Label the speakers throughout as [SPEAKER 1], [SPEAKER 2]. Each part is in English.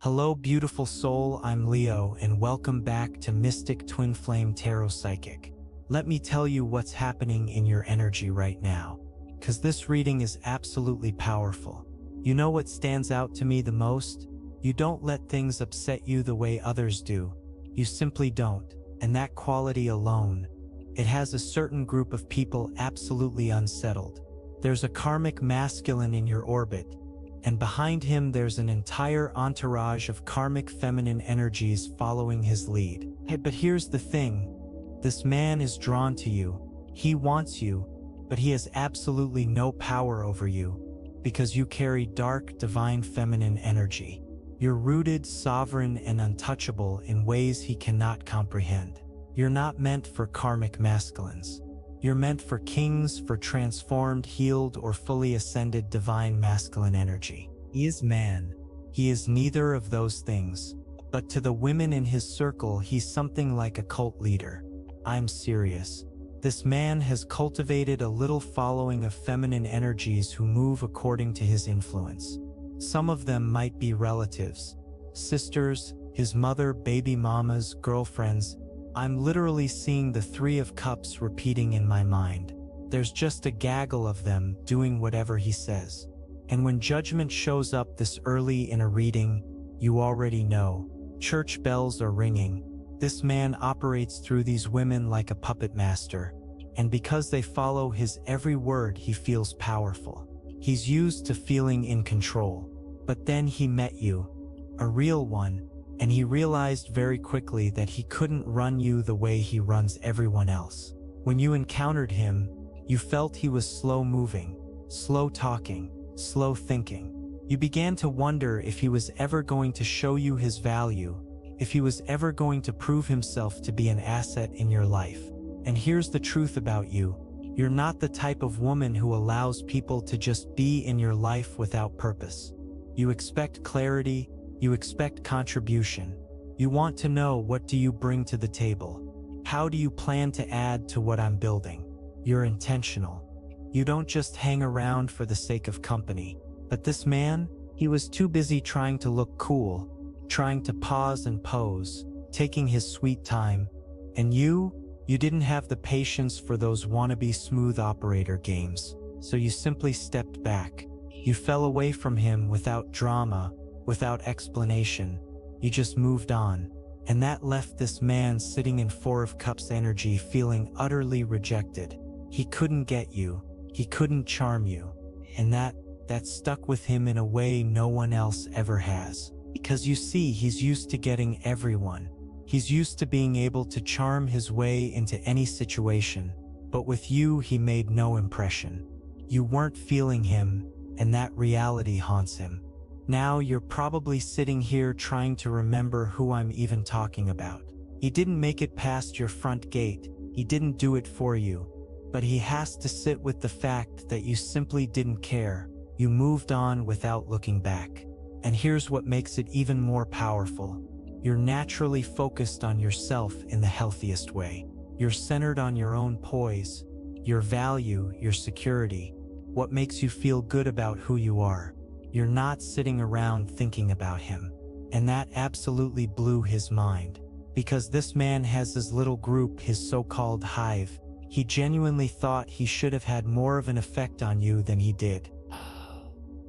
[SPEAKER 1] Hello beautiful soul, I'm Leo and welcome back to Mystic Twinflame Tarot Psychic. Let me tell you what's happening in your energy right now, because this reading is absolutely powerful. You know what stands out to me the most? You don't let things upset you the way others do. You simply don't, and that quality alone, it has a certain group of people absolutely unsettled. There's a karmic masculine in your orbit, and behind him there's an entire entourage of karmic feminine energies following his lead. Hey, but here's the thing. This man is drawn to you. He wants you, but he has absolutely no power over you, because you carry dark, divine feminine energy. You're rooted, sovereign, and untouchable in ways he cannot comprehend. You're not meant for karmic masculines. You're meant for kings, for transformed, healed, or fully ascended divine masculine energy. He is man. He is neither of those things. But to the women in his circle, he's something like a cult leader. I'm serious. This man has cultivated a little following of feminine energies who move according to his influence. Some of them might be relatives, sisters, his mother, baby mamas, girlfriends. I'm literally seeing the Three of Cups repeating in my mind. There's just a gaggle of them doing whatever he says. And when judgment shows up this early in a reading, you already know. Church bells are ringing. This man operates through these women like a puppet master. And because they follow his every word, he feels powerful. He's used to feeling in control. But then he met you, a real one, and he realized very quickly that he couldn't run you the way he runs everyone else. When you encountered him, you felt he was slow-moving, slow-talking, slow-thinking. You began to wonder if he was ever going to show you his value, if he was ever going to prove himself to be an asset in your life. And here's the truth about you. You're not the type of woman who allows people to just be in your life without purpose. You expect clarity. You expect contribution. You want to know, what do you bring to the table? How do you plan to add to what I'm building? You're intentional. You don't just hang around for the sake of company. But this man, he was too busy trying to look cool, trying to pause and pose, taking his sweet time. And you didn't have the patience for those wannabe smooth operator games. So you simply stepped back. You fell away from him without drama, without explanation. You just moved on. And that left this man sitting in Four of Cups energy feeling utterly rejected. He couldn't get you. He couldn't charm you. And that stuck with him in a way no one else ever has. Because you see, he's used to getting everyone. He's used to being able to charm his way into any situation. But with you, he made no impression. You weren't feeling him, and that reality haunts him. Now you're probably sitting here trying to remember who I'm even talking about. He didn't make it past your front gate. He didn't do it for you. But he has to sit with the fact that you simply didn't care. You moved on without looking back. And here's what makes it even more powerful. You're naturally focused on yourself in the healthiest way. You're centered on your own poise, your value, your security, what makes you feel good about who you are. You're not sitting around thinking about him. And that absolutely blew his mind. Because this man has his little group, his so-called hive. He genuinely thought he should have had more of an effect on you than he did.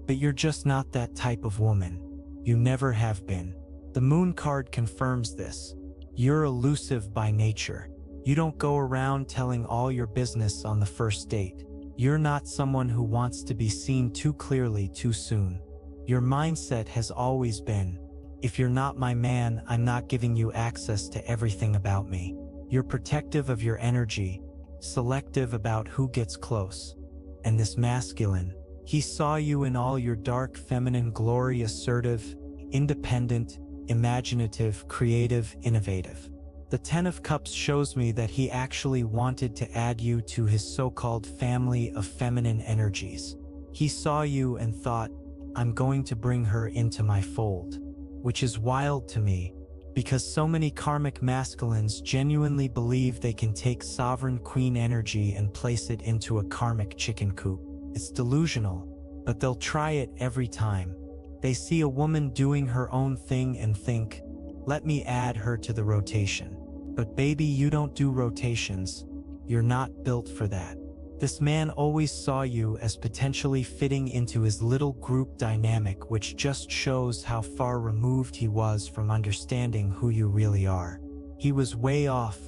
[SPEAKER 1] But you're just not that type of woman. You never have been. The moon card confirms this. You're elusive by nature. You don't go around telling all your business on the first date. You're not someone who wants to be seen too clearly too soon. Your mindset has always been, if you're not my man, I'm not giving you access to everything about me. You're protective of your energy, selective about who gets close. And this masculine, he saw you in all your dark feminine glory, assertive, independent, imaginative, creative, innovative. The Ten of Cups shows me that he actually wanted to add you to his so-called family of feminine energies. He saw you and thought, I'm going to bring her into my fold. Which is wild to me, because so many karmic masculines genuinely believe they can take sovereign queen energy and place it into a karmic chicken coop. It's delusional, but they'll try it every time. They see a woman doing her own thing and think, let me add her to the rotation. But baby, you don't do rotations. You're not built for that. This man always saw you as potentially fitting into his little group dynamic, which just shows how far removed he was from understanding who you really are. He was way off,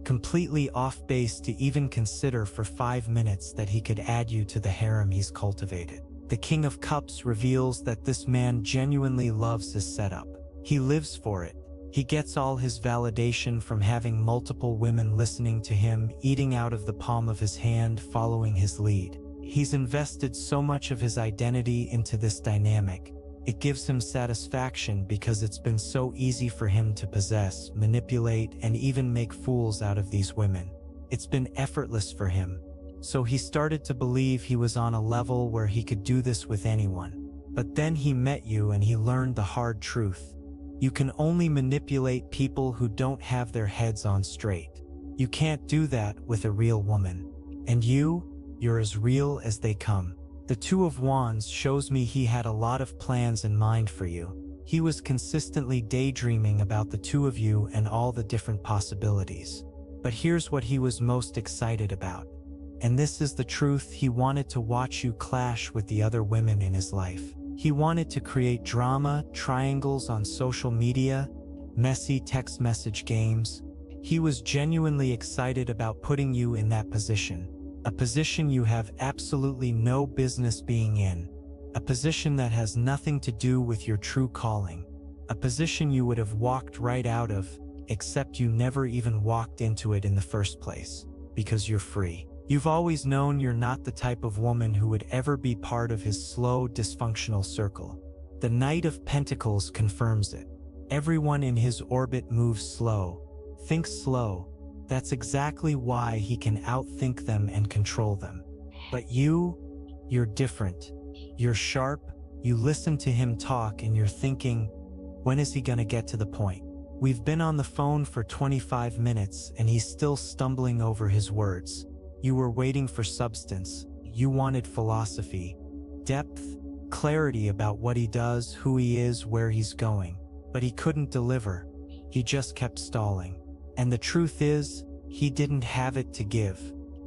[SPEAKER 1] completely off base to even consider for 5 minutes that he could add you to the harem he's cultivated. The King of Cups reveals that this man genuinely loves his setup. He lives for it. He gets all his validation from having multiple women listening to him, eating out of the palm of his hand, following his lead. He's invested so much of his identity into this dynamic. It gives him satisfaction because it's been so easy for him to possess, manipulate, and even make fools out of these women. It's been effortless for him. So he started to believe he was on a level where he could do this with anyone. But then he met you and he learned the hard truth. You can only manipulate people who don't have their heads on straight. You can't do that with a real woman. And you're as real as they come. The Two of Wands shows me he had a lot of plans in mind for you. He was consistently daydreaming about the two of you and all the different possibilities. But here's what he was most excited about. And this is the truth: he wanted to watch you clash with the other women in his life. He wanted to create drama, triangles on social media, messy text message games. He was genuinely excited about putting you in that position. A position you have absolutely no business being in. A position that has nothing to do with your true calling. A position you would have walked right out of, except you never even walked into it in the first place. Because you're free. You've always known you're not the type of woman who would ever be part of his slow, dysfunctional circle. The Knight of Pentacles confirms it. Everyone in his orbit moves slow, thinks slow. That's exactly why he can outthink them and control them. But you're different. You're sharp, you listen to him talk and you're thinking, when is he gonna get to the point? We've been on the phone for 25 minutes and he's still stumbling over his words. You were waiting for substance. You wanted philosophy, depth, clarity about what he does, who he is, where he's going. But he couldn't deliver. He just kept stalling. And the truth is, he didn't have it to give.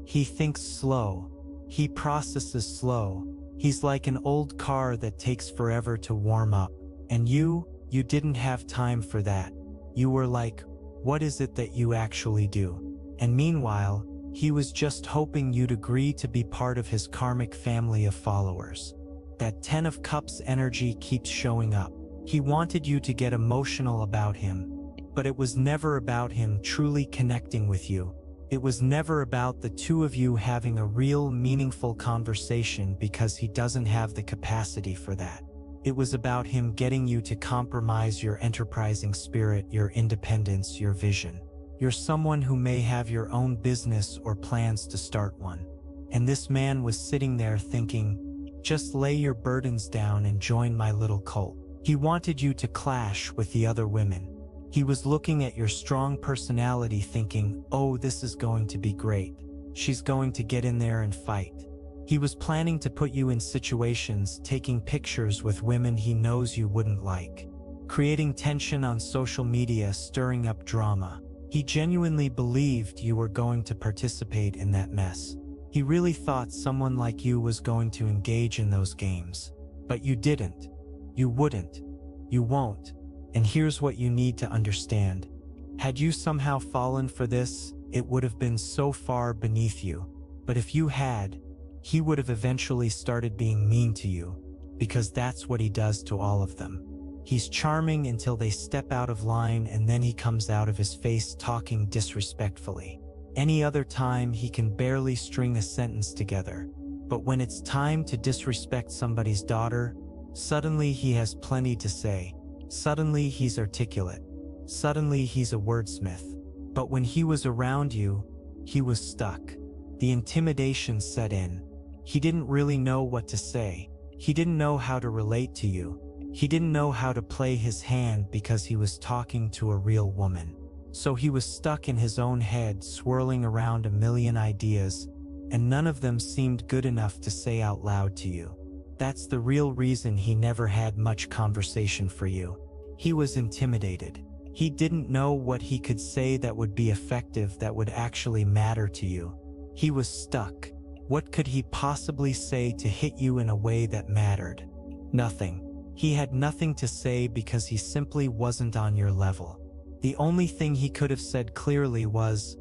[SPEAKER 1] He thinks slow. He processes slow. He's like an old car that takes forever to warm up. And you didn't have time for that. You were like, what is it that you actually do? And meanwhile, he was just hoping you'd agree to be part of his karmic family of followers. That 10 of Cups energy keeps showing up. He wanted you to get emotional about him. But it was never about him truly connecting with you. It was never about the two of you having a real, meaningful conversation because he doesn't have the capacity for that. It was about him getting you to compromise your enterprising spirit, your independence, your vision. You're someone who may have your own business or plans to start one. And this man was sitting there thinking, just lay your burdens down and join my little cult. He wanted you to clash with the other women. He was looking at your strong personality thinking, oh, this is going to be great. She's going to get in there and fight. He was planning to put you in situations, taking pictures with women he knows you wouldn't like, creating tension on social media, stirring up drama. He genuinely believed you were going to participate in that mess. He really thought someone like you was going to engage in those games. But you didn't. You wouldn't. You won't. And here's what you need to understand. Had you somehow fallen for this, it would have been so far beneath you. But if you had, he would have eventually started being mean to you, because that's what he does to all of them. He's charming until they step out of line, and then he comes out of his face talking disrespectfully. Any other time, he can barely string a sentence together. But when it's time to disrespect somebody's daughter, suddenly he has plenty to say. Suddenly he's articulate. Suddenly he's a wordsmith. But when he was around you, he was stuck. The intimidation set in. He didn't really know what to say. He didn't know how to relate to you. He didn't know how to play his hand because he was talking to a real woman. So he was stuck in his own head, swirling around a million ideas, and none of them seemed good enough to say out loud to you. That's the real reason he never had much conversation for you. He was intimidated. He didn't know what he could say that would be effective, that would actually matter to you. He was stuck. What could he possibly say to hit you in a way that mattered? Nothing. He had nothing to say because he simply wasn't on your level. The only thing he could have said clearly was,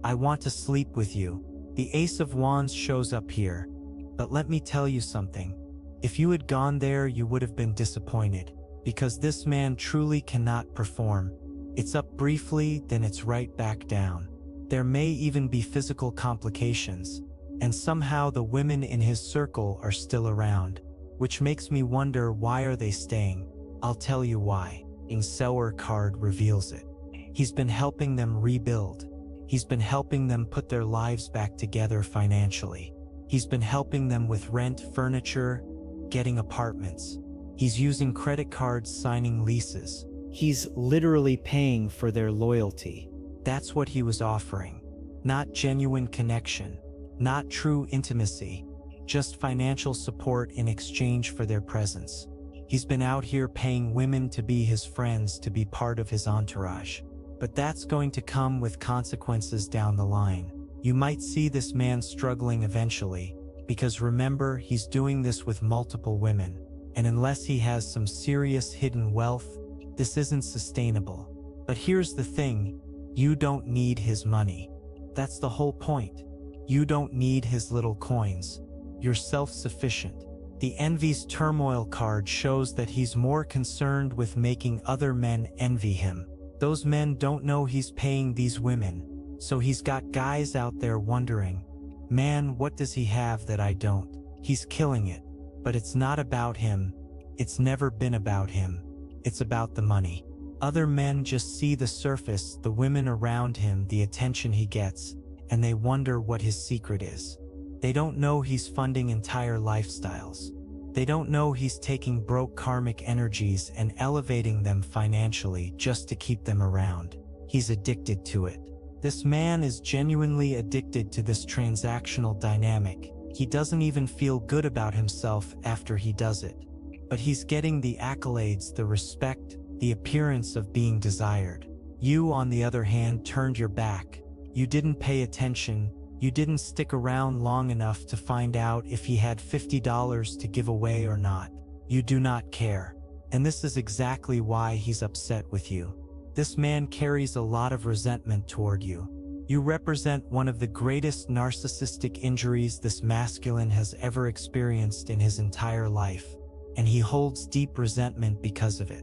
[SPEAKER 1] "I want to sleep with you." The Ace of Wands shows up here. But let me tell you something. If you had gone there, you would have been disappointed, because this man truly cannot perform. It's up briefly, then it's right back down. There may even be physical complications, and somehow the women in his circle are still around, which makes me wonder, why are they staying? I'll tell you why. Sour card reveals it. He's been helping them rebuild. He's been helping them put their lives back together financially. He's been helping them with rent, furniture, getting apartments. He's using credit cards, signing leases. He's literally paying for their loyalty. That's what he was offering. Not genuine connection, not true intimacy, just financial support in exchange for their presence. He's been out here paying women to be his friends, to be part of his entourage. But that's going to come with consequences down the line. You might see this man struggling eventually, because remember, he's doing this with multiple women. And unless he has some serious hidden wealth, this isn't sustainable. But here's the thing, you don't need his money. That's the whole point. You don't need his little coins. You're self-sufficient. The Envy's Turmoil card shows that he's more concerned with making other men envy him. Those men don't know he's paying these women, so he's got guys out there wondering, man, what does he have that I don't? He's killing it. But it's not about him. It's never been about him. It's about the money. Other men just see the surface, the women around him, the attention he gets, and they wonder what his secret is. They don't know he's funding entire lifestyles. They don't know he's taking broke karmic energies and elevating them financially just to keep them around. He's addicted to it. This man is genuinely addicted to this transactional dynamic. He doesn't even feel good about himself after he does it. But he's getting the accolades, the respect, the appearance of being desired. You, on the other hand, turned your back. You didn't pay attention. You didn't stick around long enough to find out if he had $50 to give away or not. You do not care. And this is exactly why he's upset with you. This man carries a lot of resentment toward you. You represent one of the greatest narcissistic injuries this masculine has ever experienced in his entire life, and he holds deep resentment because of it.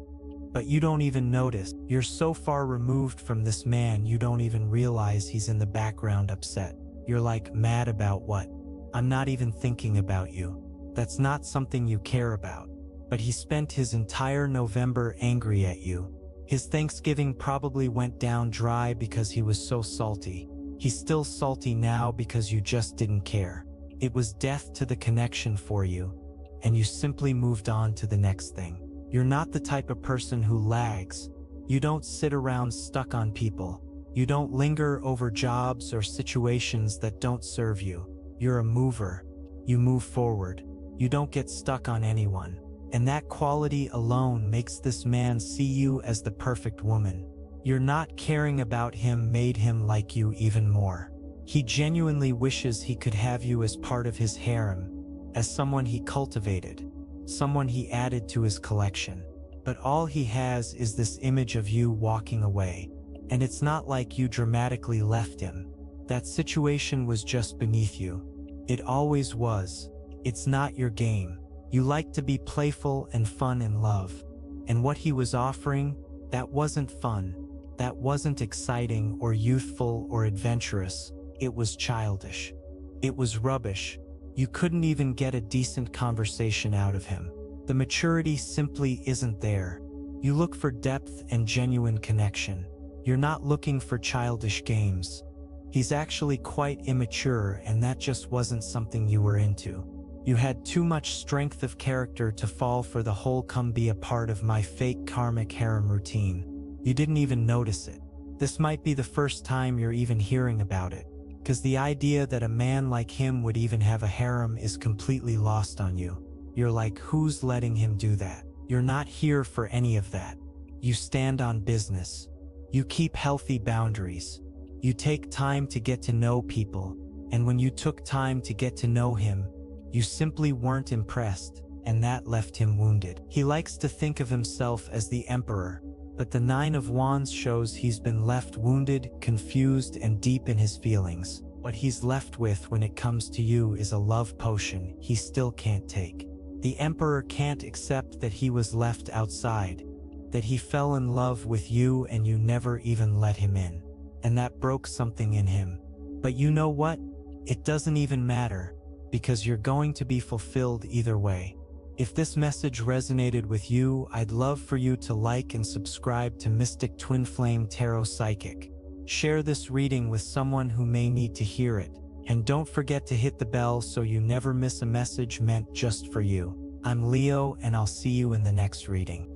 [SPEAKER 1] But you don't even notice. You're so far removed from this man, you don't even realize he's in the background upset. You're like, mad about what? I'm not even thinking about you. That's not something you care about. But he spent his entire November angry at you. His Thanksgiving probably went down dry because he was so salty. He's still salty now because you just didn't care. It was death to the connection for you, and you simply moved on to the next thing. You're not the type of person who lags. You don't sit around stuck on people. You don't linger over jobs or situations that don't serve you. You're a mover. You move forward. You don't get stuck on anyone. And that quality alone makes this man see you as the perfect woman. Your not caring about him made him like you even more. He genuinely wishes he could have you as part of his harem, as someone he cultivated, someone he added to his collection. But all he has is this image of you walking away. And it's not like you dramatically left him. That situation was just beneath you. It always was. It's not your game. You like to be playful and fun in love. And what he was offering, that wasn't fun. That wasn't exciting or youthful or adventurous. It was childish. It was rubbish. You couldn't even get a decent conversation out of him. The maturity simply isn't there. You look for depth and genuine connection. You're not looking for childish games. He's actually quite immature, and that just wasn't something you were into. You had too much strength of character to fall for the whole come be a part of my fake karmic harem routine. You didn't even notice it. This might be the first time you're even hearing about it, because the idea that a man like him would even have a harem is completely lost on you. You're like, who's letting him do that? You're not here for any of that. You stand on business. You keep healthy boundaries. You take time to get to know people, and when you took time to get to know him, you simply weren't impressed, and that left him wounded. He likes to think of himself as the emperor, but the Nine of Wands shows he's been left wounded, confused, and deep in his feelings. What he's left with when it comes to you is a love potion he still can't take. The Emperor can't accept that he was left outside, that he fell in love with you and you never even let him in. And that broke something in him. But you know what? It doesn't even matter, because you're going to be fulfilled either way. If this message resonated with you, I'd love for you to like and subscribe to Mystic Twinflame Tarot Psychic. Share this reading with someone who may need to hear it. And don't forget to hit the bell so you never miss a message meant just for you. I'm Leo, and I'll see you in the next reading.